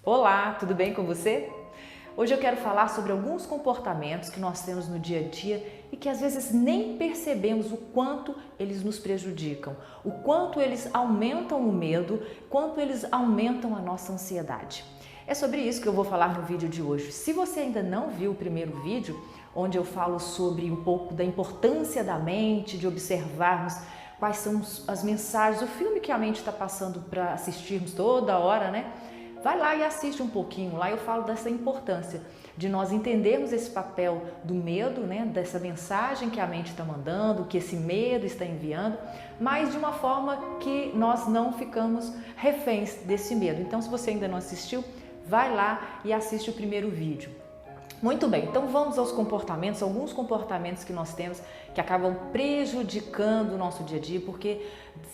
Olá, tudo bem com você? Hoje eu quero falar sobre alguns comportamentos que nós temos no dia a dia e que às vezes nem percebemos o quanto eles nos prejudicam, o quanto eles aumentam o medo, quanto eles aumentam a nossa ansiedade. É sobre isso que eu vou falar no vídeo de hoje. Se você ainda não viu o primeiro vídeo, onde eu falo sobre um pouco da importância da mente, de observarmos quais são as mensagens, o filme que a mente está passando para assistirmos toda hora, né? Vai lá e assiste um pouquinho, lá eu falo dessa importância de nós entendermos esse papel do medo, né, dessa mensagem que a mente está mandando, que esse medo está enviando, mas de uma forma que nós não ficamos reféns desse medo. Então, se você ainda não assistiu, vai lá e assiste o primeiro vídeo. Muito bem, então vamos aos comportamentos, alguns comportamentos que nós temos que acabam prejudicando o nosso dia a dia, porque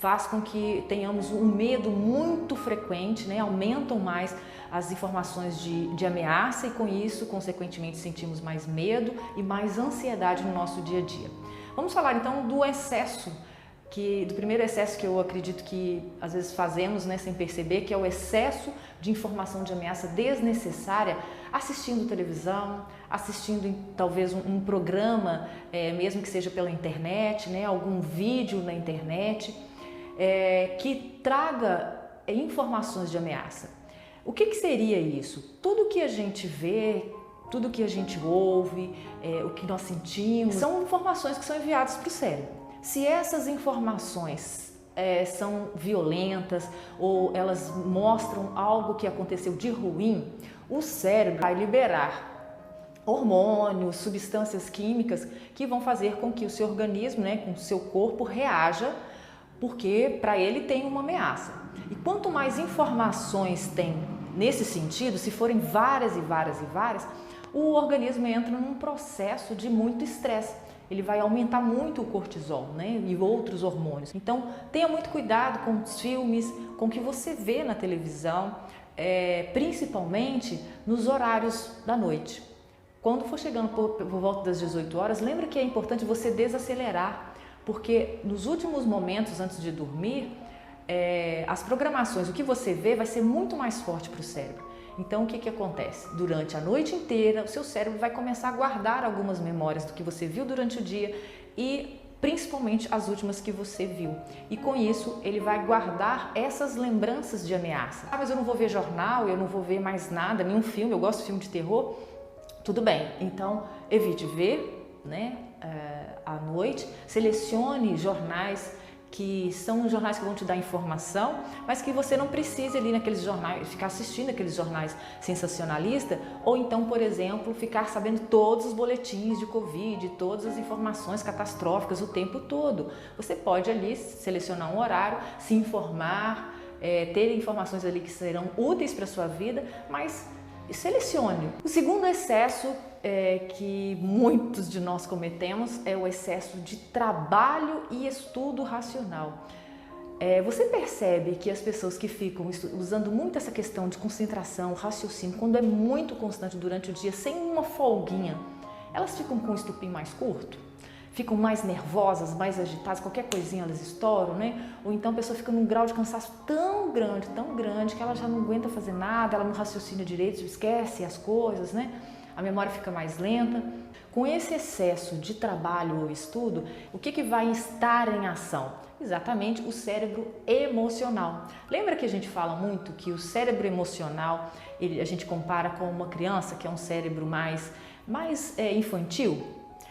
faz com que tenhamos um medo muito frequente, né? Aumentam mais as informações de ameaça e com isso, consequentemente, sentimos mais medo e mais ansiedade no nosso dia a dia. Vamos falar então do excesso, do primeiro excesso que eu acredito que às vezes fazemos, né, sem perceber, que é o excesso de informação de ameaça desnecessária, assistindo televisão, assistindo talvez um programa, mesmo que seja pela internet, né, algum vídeo na internet, que traga informações de ameaça. O que seria isso? Tudo que a gente vê, tudo que a gente ouve, o que nós sentimos, são informações que são enviadas para o cérebro. Se essas informações são violentas ou elas mostram algo que aconteceu de ruim, o cérebro vai liberar hormônios, substâncias químicas que vão fazer com que o seu organismo, né, com o seu corpo reaja, porque para ele tem uma ameaça. E quanto mais informações tem nesse sentido, se forem várias e várias e várias, o organismo entra num processo de muito estresse. Ele vai aumentar muito o cortisol, né, e outros hormônios. Então, tenha muito cuidado com os filmes, com o que você vê na televisão, principalmente nos horários da noite. Quando for chegando por volta das 18 horas, lembra que é importante você desacelerar, porque nos últimos momentos antes de dormir, as programações, o que você vê vai ser muito mais forte para o cérebro. Então, o que acontece? Durante a noite inteira, o seu cérebro vai começar a guardar algumas memórias do que você viu durante o dia e principalmente as últimas que você viu. E com isso, ele vai guardar essas lembranças de ameaça. Ah, mas eu não vou ver jornal, eu não vou ver mais nada, nenhum filme, eu gosto de filme de terror. Tudo bem, então evite ver, né, à noite, selecione jornais que são jornais que vão te dar informação, mas que você não precisa ali naqueles jornais, ficar assistindo aqueles jornais sensacionalistas, ou então, por exemplo, ficar sabendo todos os boletins de Covid, todas as informações catastróficas o tempo todo. Você pode ali selecionar um horário, se informar, ter informações ali que serão úteis para a sua vida, mas selecione. O segundo excesso que muitos de nós cometemos é o excesso de trabalho e estudo racional. Você percebe que as pessoas que ficam usando muito essa questão de concentração, raciocínio, quando é muito constante durante o dia, sem uma folguinha, elas ficam com o estupim mais curto? Ficam mais nervosas, mais agitadas, qualquer coisinha elas estouram, né? Ou então a pessoa fica num grau de cansaço tão grande, que ela já não aguenta fazer nada, ela não raciocina direito, esquece as coisas, né? A memória fica mais lenta. Com esse excesso de trabalho ou estudo, o que vai estar em ação? Exatamente o cérebro emocional. Lembra que a gente fala muito que o cérebro emocional, a gente compara com uma criança, que é um cérebro mais infantil?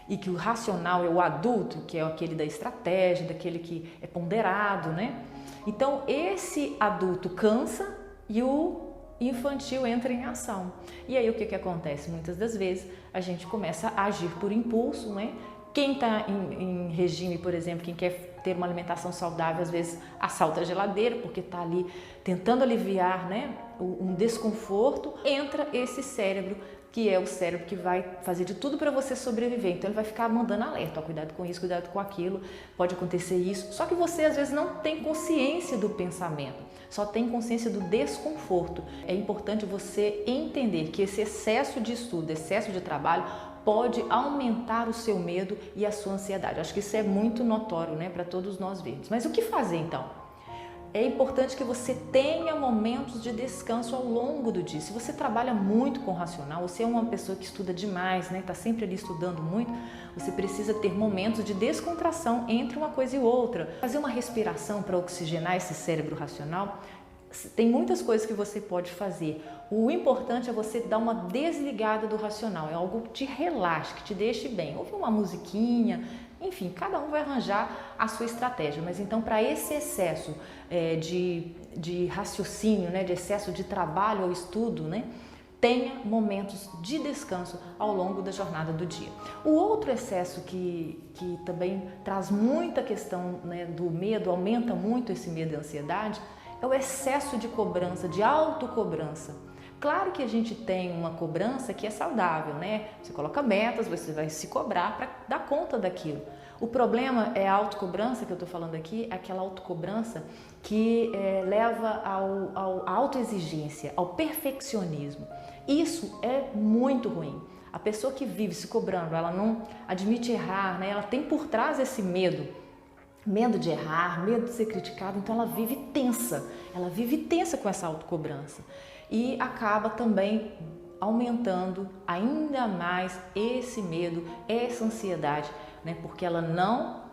E que o racional é o adulto, que é aquele da estratégia, daquele que é ponderado, né? Então, esse adulto cansa e o infantil entra em ação. E aí, o que acontece? Muitas das vezes, a gente começa a agir por impulso, né? Quem está em regime, por exemplo, quem quer ter uma alimentação saudável, às vezes assalta a geladeira, porque está ali tentando aliviar, né, um desconforto. Entra esse cérebro, que é o cérebro que vai fazer de tudo para você sobreviver. Então ele vai ficar mandando alerta, ó, cuidado com isso, cuidado com aquilo, pode acontecer isso. Só que você às vezes não tem consciência do pensamento, só tem consciência do desconforto. É importante você entender que esse excesso de estudo, excesso de trabalho pode aumentar o seu medo e a sua ansiedade. Acho que isso é muito notório, né, para todos nós vermos. Mas o que fazer então? é importante que você tenha momentos de descanso ao longo do dia. Se você trabalha muito com racional, você é uma pessoa que estuda demais, né? Está sempre ali estudando muito, você precisa ter momentos de descontração entre uma coisa e outra. Fazer uma respiração para oxigenar esse cérebro racional. Tem muitas coisas que você pode fazer. O importante é você dar uma desligada do racional. É algo que te relaxe, que te deixe bem. Ouve uma musiquinha, enfim, cada um vai arranjar a sua estratégia. Mas então, para esse excesso de raciocínio, né, de excesso de trabalho ou estudo, né, tenha momentos de descanso ao longo da jornada do dia. O outro excesso que também traz muita questão, né, do medo, aumenta muito esse medo e ansiedade, é o excesso de cobrança, de autocobrança. Claro que a gente tem uma cobrança que é saudável, né? Você coloca metas, você vai se cobrar para dar conta daquilo. O problema é a autocobrança que eu estou falando aqui, é aquela autocobrança que leva à autoexigência, ao perfeccionismo. Isso é muito ruim. A pessoa que vive se cobrando, ela não admite errar, né? Ela tem por trás esse medo de errar, medo de ser criticada, então ela vive tensa com essa autocobrança e acaba também aumentando ainda mais esse medo, essa ansiedade, né? Porque ela não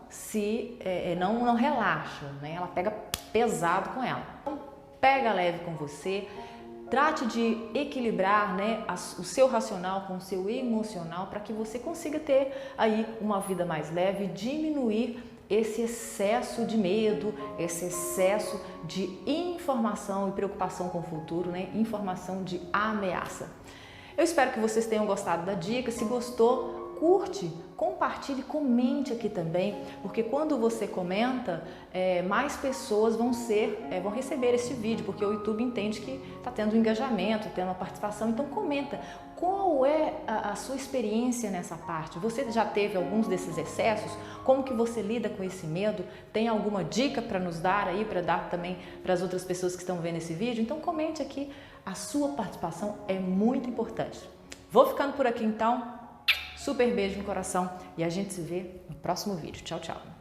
relaxa, né? Ela pega pesado com ela. Então, pega leve com você. Trate de equilibrar, né, o seu racional com o seu emocional para que você consiga ter aí uma vida mais leve, diminuir esse excesso de medo, esse excesso de informação e preocupação com o futuro, né? Informação de ameaça. Eu espero que vocês tenham gostado da dica. Se gostou, curte, compartilhe, comente aqui também, porque quando você comenta, mais pessoas vão receber esse vídeo, porque o YouTube entende que está tendo um engajamento, tendo uma participação. Então comenta, qual é a sua experiência nessa parte? Você já teve alguns desses excessos? Como que você lida com esse medo? Tem alguma dica para nos dar aí, para dar também para as outras pessoas que estão vendo esse vídeo? Então comente aqui, a sua participação é muito importante. Vou ficando por aqui então. Super beijo no coração e a gente se vê no próximo vídeo. Tchau, tchau!